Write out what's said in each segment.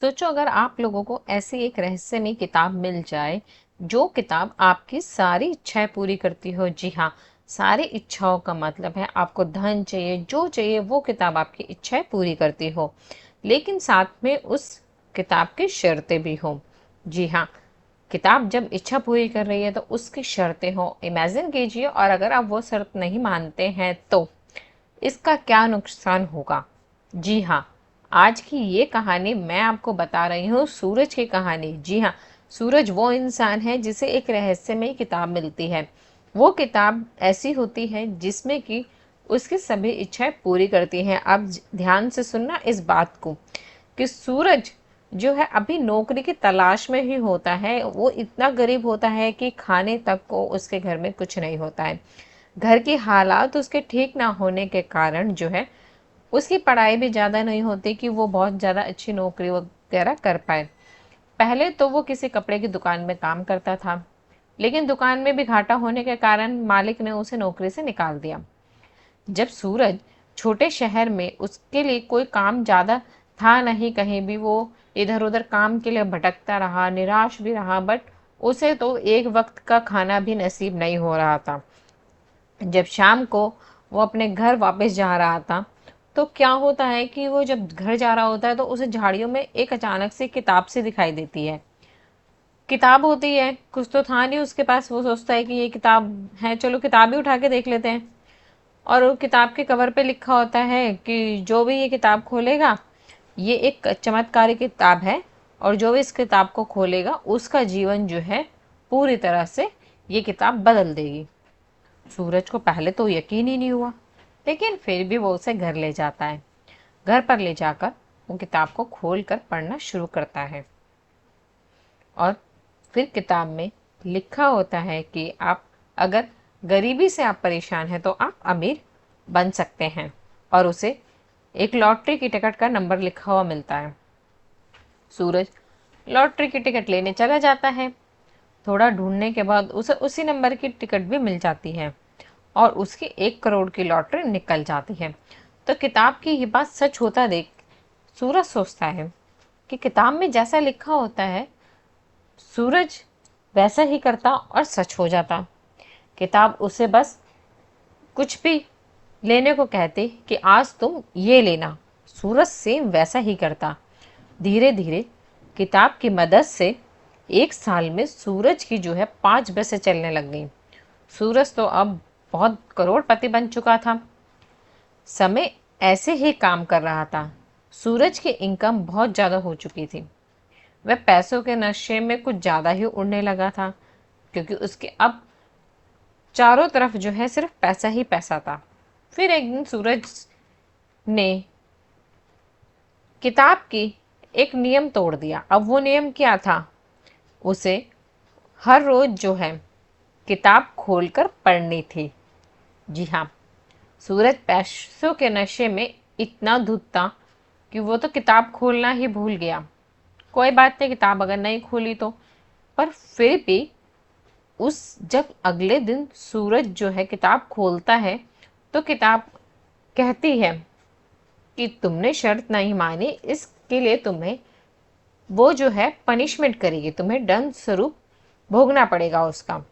सोचो अगर आप लोगों को ऐसी एक रहस्यमयी किताब मिल जाए जो किताब आपकी सारी इच्छाएं पूरी करती हो। जी हाँ, सारी इच्छाओं का मतलब है आपको धन चाहिए, जो चाहिए वो किताब आपकी इच्छाएं पूरी करती हो, लेकिन साथ में उस किताब की शर्तें भी हो। जी हाँ, किताब जब इच्छा पूरी कर रही है तो उसकी शर्तें हो। इमेजिन कीजिए, और अगर आप वो शर्त नहीं मानते हैं तो इसका क्या नुकसान होगा। जी हाँ, आज की ये कहानी मैं आपको बता रही हूँ सूरज की कहानी। जी हाँ, सूरज वो इंसान है जिसे एक रहस्यमय किताब मिलती है। वो किताब ऐसी होती है जिसमें कि उसकी सभी इच्छाएं पूरी करती हैं। अब ध्यान से सुनना इस बात को कि सूरज जो है अभी नौकरी की तलाश में ही होता है। वो इतना गरीब होता है कि खाने तक को उसके घर में कुछ नहीं होता है। घर की हालात उसके ठीक ना होने के कारण जो है उसकी पढ़ाई भी ज़्यादा नहीं होती कि वो बहुत ज़्यादा अच्छी नौकरी वगैरह कर पाए। पहले तो वो किसी कपड़े की दुकान में काम करता था, लेकिन दुकान में भी घाटा होने के कारण मालिक ने उसे नौकरी से निकाल दिया। जब सूरज छोटे शहर में, उसके लिए कोई काम ज़्यादा था नहीं, कहीं भी वो इधर उधर काम के लिए भटकता रहा, निराश भी रहा, बट उसे तो एक वक्त का खाना भी नसीब नहीं हो रहा था। जब शाम को वो अपने घर वापस जा रहा था तो क्या होता है कि वो जब घर जा रहा होता है तो उसे झाड़ियों में एक अचानक से किताब सी दिखाई देती है। किताब होती है, कुछ तो था नहीं उसके पास। वो सोचता है कि ये किताब है, चलो किताब ही उठा के देख लेते हैं। और वो किताब के कवर पे लिखा होता है कि जो भी ये किताब खोलेगा, ये एक चमत्कारी किताब है, और जो भी इस किताब को खोलेगा उसका जीवन जो है पूरी तरह से ये किताब बदल देगी। सूरज को पहले तो यकीन ही नहीं हुआ, लेकिन फिर भी वो उसे घर ले जाता है। घर पर ले जाकर वो किताब को खोल कर पढ़ना शुरू करता है, और फिर किताब में लिखा होता है कि आप अगर गरीबी से आप परेशान हैं तो आप अमीर बन सकते हैं। और उसे एक लॉटरी की टिकट का नंबर लिखा हुआ मिलता है। सूरज लॉटरी की टिकट लेने चला जाता है। थोड़ा ढूंढने के बाद उसे उसी नंबर की टिकट भी मिल जाती है, और उसकी 1 करोड़ की लॉटरी निकल जाती है। तो किताब की ये बात सच होता देख सूरज सोचता है कि किताब में जैसा लिखा होता है सूरज वैसा ही करता और सच हो जाता। किताब उसे बस कुछ भी लेने को कहती कि आज तुम ये लेना। सूरज सेम वैसा ही करता। धीरे धीरे किताब की मदद से 1 साल में सूरज की जो है 5 बसें चलने लग गई। सूरज तो अब बहुत करोड़पति बन चुका था। समय ऐसे ही काम कर रहा था। सूरज की इनकम बहुत ज़्यादा हो चुकी थी। वह पैसों के नशे में कुछ ज़्यादा ही उड़ने लगा था, क्योंकि उसके अब चारों तरफ जो है सिर्फ पैसा ही पैसा था। फिर एक दिन सूरज ने किताब की एक नियम तोड़ दिया। अब वो नियम क्या था? उसे हर रोज जो है किताब खोलकर पढ़नी थी। जी हाँ, सूरज पैसों के नशे में इतना धुत था कि वो तो किताब खोलना ही भूल गया। कोई बात नहीं, किताब अगर नहीं खोली तो, पर फिर भी उस जब अगले दिन सूरज जो है किताब खोलता है तो किताब कहती है कि तुमने शर्त नहीं मानी, इसके लिए तुम्हें वो जो है पनिशमेंट करेगी, तुम्हें दंड स्वरूप भोगना पड़ेगा उसका।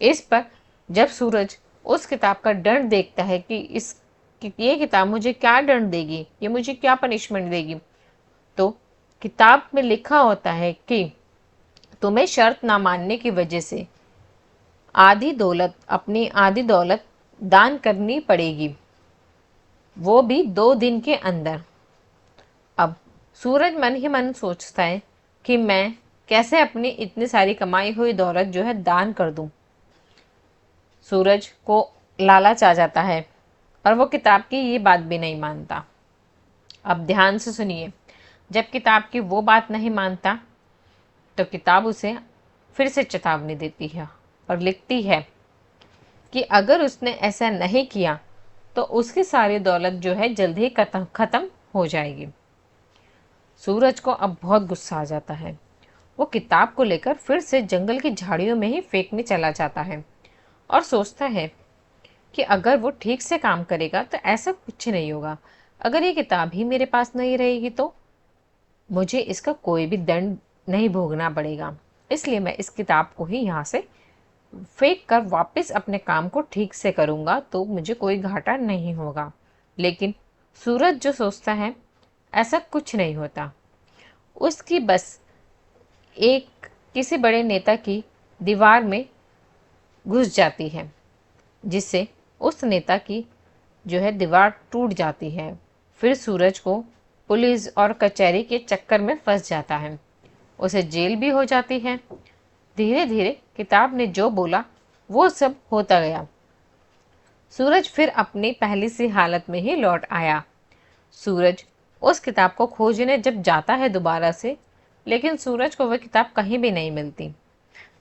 इस पर जब सूरज उस किताब का दंड देखता है कि ये किताब मुझे क्या दंड देगी, ये मुझे क्या पनिशमेंट देगी, तो किताब में लिखा होता है कि तुम्हें शर्त ना मानने की वजह से अपनी आधी दौलत दान करनी पड़ेगी, वो भी 2 दिन के अंदर। अब सूरज मन ही मन सोचता है कि मैं कैसे अपनी इतनी सारी कमाई हुई दौलत जो है दान कर दूं। सूरज को लालच आ जाता है, और वो किताब की ये बात भी नहीं मानता। अब ध्यान से सुनिए, जब किताब की वो बात नहीं मानता तो किताब उसे फिर से चेतावनी देती है और लिखती है कि अगर उसने ऐसा नहीं किया तो उसकी सारी दौलत जो है जल्द ही खत्म हो जाएगी। सूरज को अब बहुत गुस्सा आ जाता है। वो किताब को लेकर फिर से जंगल की झाड़ियों में ही फेंकने चला जाता है, और सोचता है कि अगर वो ठीक से काम करेगा तो ऐसा कुछ नहीं होगा। अगर ये किताब ही मेरे पास नहीं रहेगी तो मुझे इसका कोई भी दंड नहीं भोगना पड़ेगा, इसलिए मैं इस किताब को ही यहाँ से फेंक कर वापस अपने काम को ठीक से करूँगा, तो मुझे कोई घाटा नहीं होगा। लेकिन सूरज जो सोचता है, ऐसा कुछ नहीं होता। उसकी बस एक किसी बड़े नेता की दीवार में घुस जाती है, जिससे उस नेता की जो है दीवार टूट जाती है। फिर सूरज को पुलिस और कचहरी के चक्कर में फंस जाता है, उसे जेल भी हो जाती है। धीरे धीरे किताब ने जो बोला वो सब होता गया। सूरज फिर अपनी पहली सी हालत में ही लौट आया। सूरज उस किताब को खोजने जब जाता है दोबारा से, लेकिन सूरज को वह किताब कहीं भी नहीं मिलती।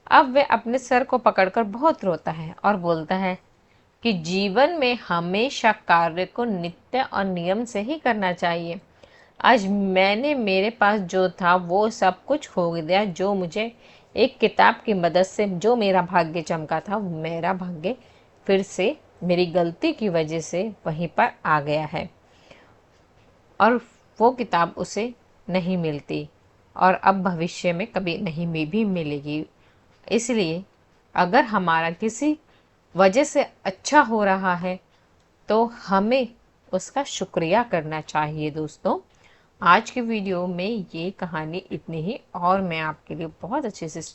अब वह अपने सर को पकड़कर बहुत रोता है और बोलता है कि जीवन में हमेशा कार्य को नित्य और नियम से ही करना चाहिए। आज मैंने मेरे पास जो था वो सब कुछ खो गया, जो मुझे एक किताब की मदद से जो मेरा भाग्य चमका था, वो मेरा भाग्य फिर से मेरी गलती की वजह से वहीं पर आ गया है और वो किताब उसे नहीं मिलती और अब भविष्य में कभी नहीं भी मिलेगी। इसलिए अगर हमारा किसी वजह से अच्छा हो रहा है तो हमें उसका शुक्रिया करना चाहिए। दोस्तों, आज की वीडियो में ये कहानी इतनी ही, और मैं आपके लिए बहुत अच्छे से